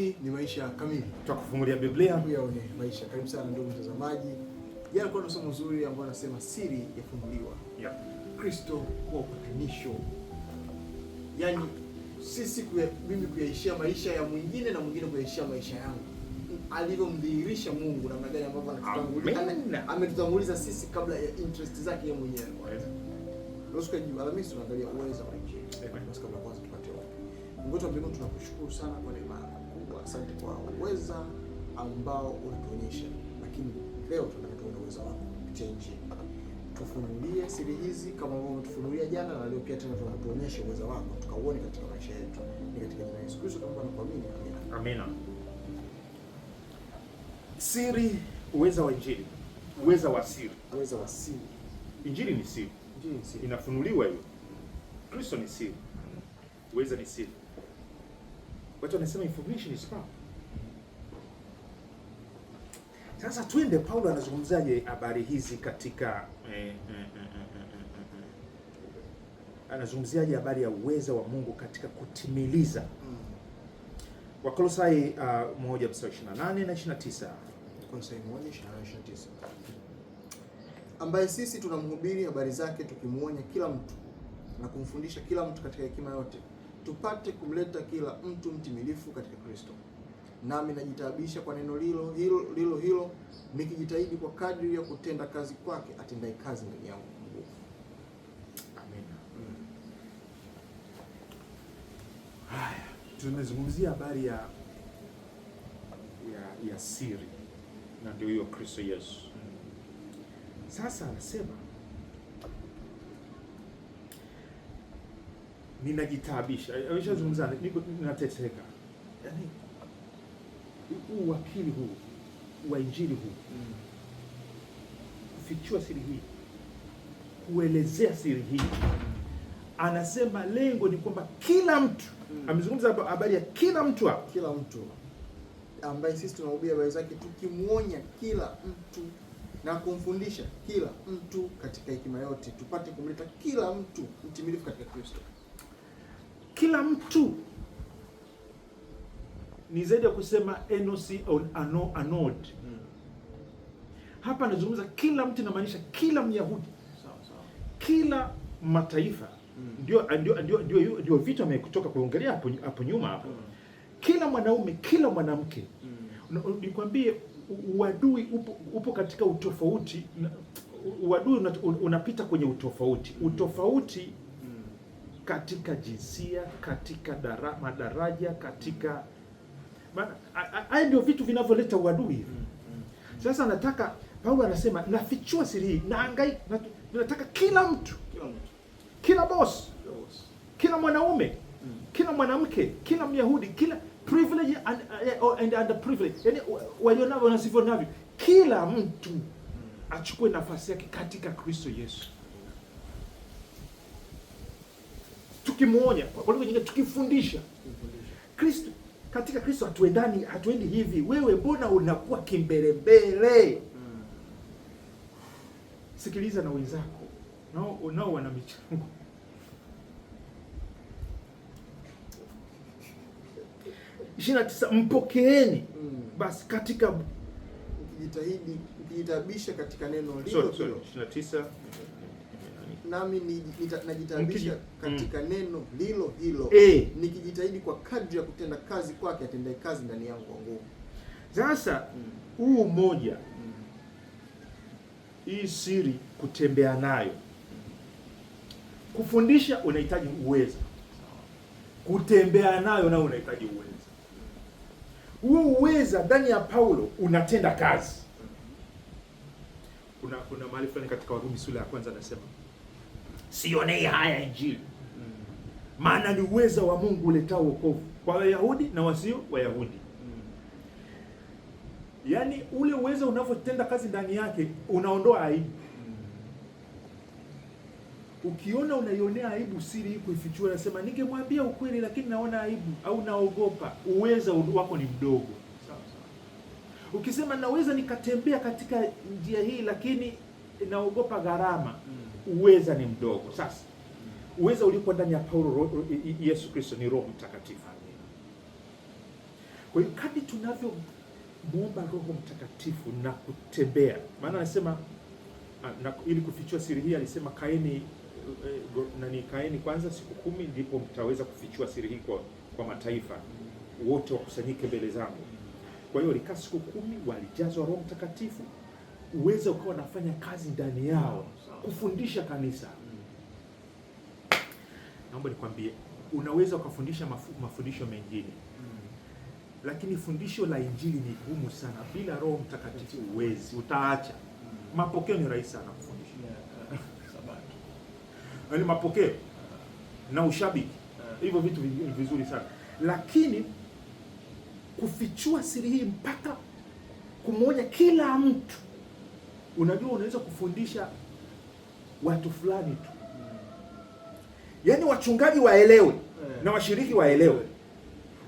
Ni maisha kamili. Tutakufungulia Biblia. Hiyo ni maisha. Karibu sana ndugu mtazamaji. Jana kuna somo zuri ambalo nasema siri ya kufunguliwa. Yep. Kristo kwa upatanisho. Yaani sisi mimi kuyaishia maisha ya mwingine na mwingine kuyaishia maisha yangu. Alivyomdhihirisha Mungu namna gani ambavyo anatutanguliza. Ametutanguliza sisi kabla ya interest zake yeye mwenyewe. Leo siku ya Alhamisi tunaangalia uwezo wa Injili. Basi kabla kwanza tupate ombi. Mungu wetu wa mbinguni, tunakushukuru sana kwa neema kubwa. Asante kwa uweza ambao unatuonyesha. Lakini leo tunataka tuone uwezo wako kupitia Injili. Tufunulie siri hizi kama ambavyo umetufunulia jana, na leo pia tena tunatuonyesha uwezo wako tukauone katika maisha yetu. Ni katika jina la Yesu Kristo tunaomba na kuamini. Amina. Amina. Siri, uwezo wa Injili. Uwezo wa siri. Uwezo wa siri. Injili ni siri. Injili ni siri. Inafunuliwa hiyo. Kristo ni siri. Uwezo ni siri. Watu wanasema information is power. Sasa twende, Paulo anazungumzaje habari hizi katika anazungumziaje habari ya uwezo wa Mungu katika kutimiliza. Wakolosai 1:28 na 29. Wakolosai 1:29. Ambaye sisi tunamhubiri habari zake tukimuonya kila mtu na kumfundisha kila mtu katika hekima yote, tupate kumleta kila mtu mtimilifu katika Kristo. Nami najitaabisha kwa neno hilo nikijitahidi kwa kadri ya kutenda kazi kwake atendaye kazi ndani yangu. Amina. Haya, tunazungumzia habari ya siri, na ndio hiyo Kristo Yesu. Sasa anasema ninajitaabisha. Ameshazungumza, niko ninateseka. Yaani huu wakili huu wa Injili huu, kufichua siri hii, kuelezea siri hii, anasema lengo ni kwamba kila mtu, amezungumza habari ya kila mtu hapo, kila mtu ambaye sisi tunahubiri habari zake tukimuonya kila mtu na kumfundisha kila mtu katika hekima yote, tupate kumleta kila mtu mtimilifu katika Kristo. Kila mtu ni zaidi ya kusema enosi au anod. Hapa anazungumza kila mtu, inamaanisha kila Myahudi, kila mataifa. Ndio vitu amekutoka kuongelea hapo nyuma hapo. Kila mwanaume, kila mwanamke. Nikwambie, uadui upo katika utofauti. Uadui unapita kwenye utofauti katika jinsia, katika madaraja, katika haya ndio vitu vinavyoleta uadui hivi. Sasa nataka Paulo anasema nafichua siri hii, nataka kila mtu, kila boss, kila mwanaume, kila mwanamke, kila Myahudi, kila privilege and underprivileged, yani walionavyo na sivyo navyo, kila mtu achukue nafasi yake katika Kristo Yesu. Tukimuonya, kwa lugha nyingine tukifundisha. Kristo, katika Kristo hatuendi hivi. Wewe mbona unakuwa kimbelembele? Sikiliza na wenzako. Nao wana michango. Mpokeeni basi katika ukijitabisha katika neno hilo. 29. Nami najitabisha katika neno hilo nikijitahidi kwa kadri ya kutenda kazi kwake atendaye kazi ndani yangu kwa nguvu. Sasa huu mmoja, hii siri kutembea nayo, kufundisha unahitaji uwezo, kutembea nayo nao unahitaji uwezo. Huo uwezo ndani ya Paulo unatenda kazi. Kuna mahali fulani katika Warumi sura ya 1 anasema sionei haya Injili, maana ni uwezo wa Mungu uletao wokovu kwa Wayahudi na wasio Wayahudi. Yaani ule uwezo unavyotenda kazi ndani yake unaondoa aibu. Ukiona unaionea aibu siri hii kuifichua, nasema ningemwambia ukweli lakini naona aibu au naogopa, uwezo wako ni mdogo. Ukisema naweza nikatembea katika njia hii lakini naogopa gharama, uweza ni mdogo. Sasa uweza uliko ndani ya Paulo Yesu Kristo ni Roho Mtakatifu. Kwa hiyo kadri tunavyomuomba Roho Mtakatifu na kutembea, maana anasema ili kufichua siri hii alisema kaeni kwanza siku 10 ndipo mtaweza kufichua siri hii kwa mataifa wote wakusanyike mbele zangu. Kwa hiyo walikaa siku 10, walijazwa Roho Mtakatifu, uweze ukawa nafanya kazi ndani yao kufundisha kanisa. Naomba nikwambie, unaweza ukafundisha mafundisho mengine, lakini fundisho la Injili ni gumu sana. Bila Roho Mtakatifu uwezi, utaacha. Mapokeo ni rahisi sana kufundisha. Yaani mapokeo na ushabiki, hivyo vitu vizuri sana, lakini kufichua siri hii mpaka kumwonya kila mtu. Unajua, unaweza kufundisha watu fulani tu, yaani wachungaji waelewe na washiriki waelewe,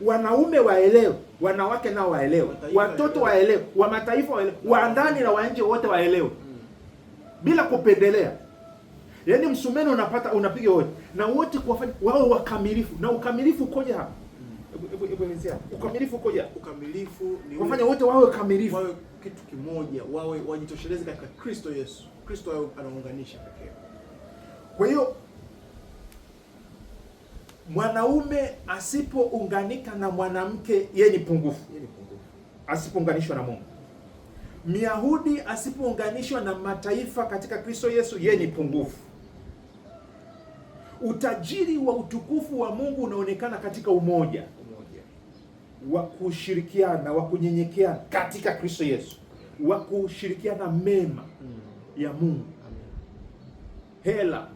wanaume waelewe, wanawake nao waelewe, watoto waelewe, wa mataifa waelewe, wa ndani na wa nje wote waelewe, bila kupendelea. Yaani msumeno unapiga wote na wote kuwafanya wao wakamilifu. Na ukamilifu ukoje hapa? Ukamilifu ukoje? Ukamilifu ni kufanya wote wawe kamilifu, wawe kitu kimoja, wawe wajitosheleze katika Kristo Yesu. Kristo anaunganisha pekee. Kwa hiyo mwanaume asipounganika na mwanamke, yeye ni pungufu. Asipounganishwa na Mungu. Myahudi asipounganishwa na mataifa katika Kristo Yesu, yeye ni pungufu. Utajiri wa utukufu wa Mungu unaonekana katika umoja wa kushirikiana, wa kunyenyekea katika Kristo Yesu, wa kushirikiana mema ya Mungu. Hela,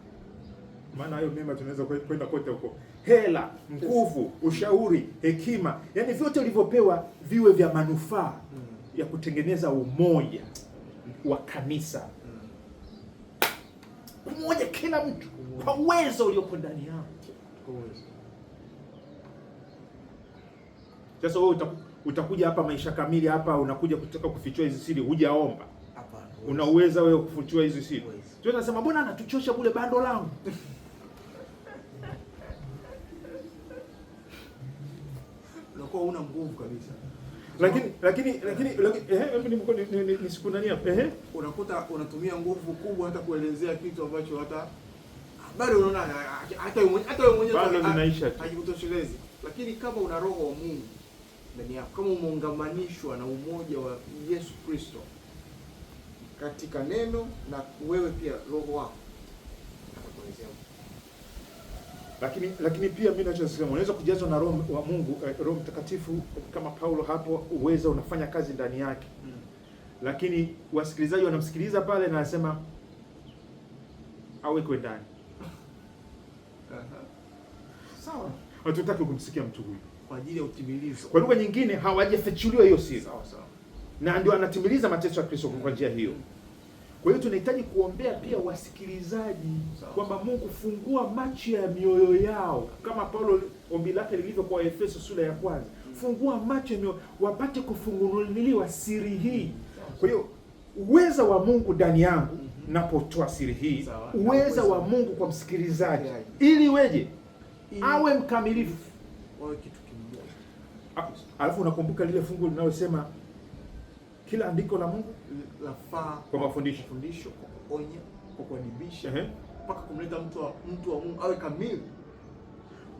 maana hayo mema tunaweza kwenda kote huko. Hela, nguvu, ushauri, hekima, yaani vyote ulivyopewa viwe vya manufaa ya kutengeneza umoja wa kanisa. Umoja kila mtu kwa uwezo uliopo ndani yao. Sasa wewe utakuja hapa Maisha Kamili hapa, unakuja kutaka kufichua hizi siri, hujaomba. Hapana. Unaweza wewe kufichua hizi siri? Tunasema bwana anatuchosha bure bando langu. Unakuwa una nguvu kabisa. Lakini siku nani hapa? Unakuta unatumia nguvu kubwa hata kuelezea kitu ambacho hata bado unaona hata wewe mwenyewe bado zinaisha tu, hajikutoshelezi. Lakini kama una Roho wa Mungu ndani yako, kama umeungamanishwa na umoja wa Yesu Kristo katika neno na wewe pia Roho wako atakuelezea. Lakini pia mimi ninachosema, unaweza kujazwa na Roho wa Mungu, Roho Mtakatifu kama Paulo hapo, uweza unafanya kazi ndani yake. Lakini wasikilizaji wanamsikiliza pale na anasema awekwe ndani. Sawa. Hatutaki kumsikia mtu huyu kwa ajili ya utimilizo. Kwa lugha nyingine hawajafichuliwa hiyo siri. Sawa. Na ndio anatimiliza mateso ya Kristo kwa njia hiyo. Kwa hiyo tunahitaji kuombea pia wasikilizaji kwamba Mungu fungua macho ya mioyo yao, kama Paulo ombi lake lilivyo kwa Efeso sura ya 1. Fungua macho ya mioyo wapate kufunguliwa siri hii. Kwa hiyo uweza wa Mungu ndani yangu napotoa siri hii, uweza wa Mungu kwa msikilizaji, ili weje awe mkamilifu, wawe kitu kimoja. Alafu unakumbuka lile fungu linalosema kila andiko la Mungu lafaa kwa mafundisho, kwa kuonya, kwa kuadibisha, mpaka kumleta mtu wa Mungu awe kamili.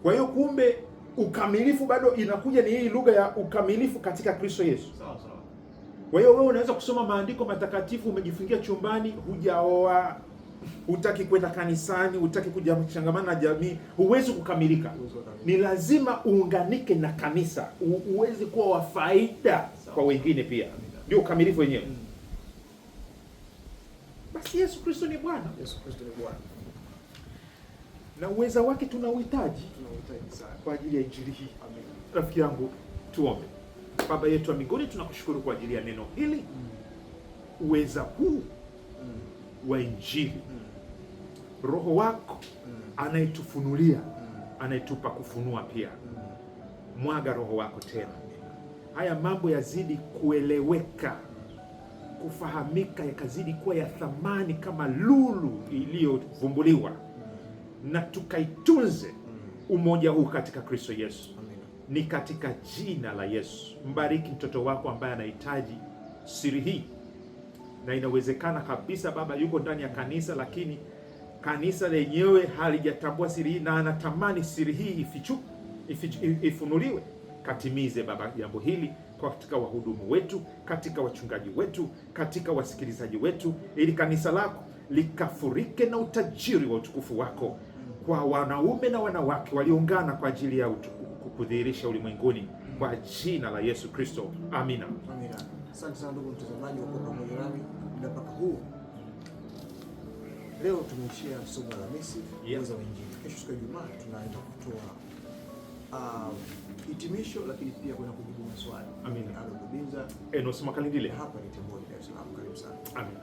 Kwa hiyo kumbe ukamilifu bado inakuja, ni hii lugha ya ukamilifu katika Kristo Yesu. Sawa. Kwa hiyo wewe unaweza kusoma maandiko matakatifu, umejifungia chumbani, hujaoa, hutaki kwenda kanisani, hutaki kuja kuchangamana na jamii, huwezi kukamilika. Ni lazima uunganike na kanisa, uweze kuwa wa faida kwa wengine pia. Ndio ukamilifu wenyewe. Basi Yesu Kristo ni Bwana. Yesu Kristo ni Bwana. Na uweza wake tunauhitaji sana kwa ajili ya injili hii. Amen. Rafiki yangu, tuombe. Baba yetu wa mbinguni, tunakushukuru kwa ajili ya neno hili. Uweza huu wa injili. Roho wako anayetufunulia, anayetupa kufunua pia. Mwaga Roho wako tena. Haya mambo yazidi kueleweka, kufahamika, yakazidi kuwa ya thamani kama lulu iliyovumbuliwa, na tukaitunze umoja huu katika Kristo Yesu. ni katika jina la Yesu. Mbariki mtoto wako ambaye anahitaji siri hii, na inawezekana kabisa Baba yuko ndani ya kanisa, lakini kanisa lenyewe halijatambua siri hii na anatamani siri hii ifunuliwe. Katimize Baba jambo hili katika wahudumu wetu, katika wachungaji wetu, katika wasikilizaji wetu, ili kanisa lako likafurike na utajiri wa utukufu wako kwa wanaume na wanawake walioungana kwa ajili ya kudhihirisha ulimwenguni, kwa jina la Yesu Kristo, amina. Amina. Asante sana ndugu mtazamaji kwa pamoja nami muda mpaka huu. Leo tumeishia somo la Alhamisi, uwezo wa Injili. Kesho siku ya Ijumaa tunaenda kutoa hitimisho, lakini pia kwenda kujibu maswali. Amina. Alo Dubinza, Enos Makalindile. Hapa ni Temboni, Dar es Salaam. Karibu sana. Amina.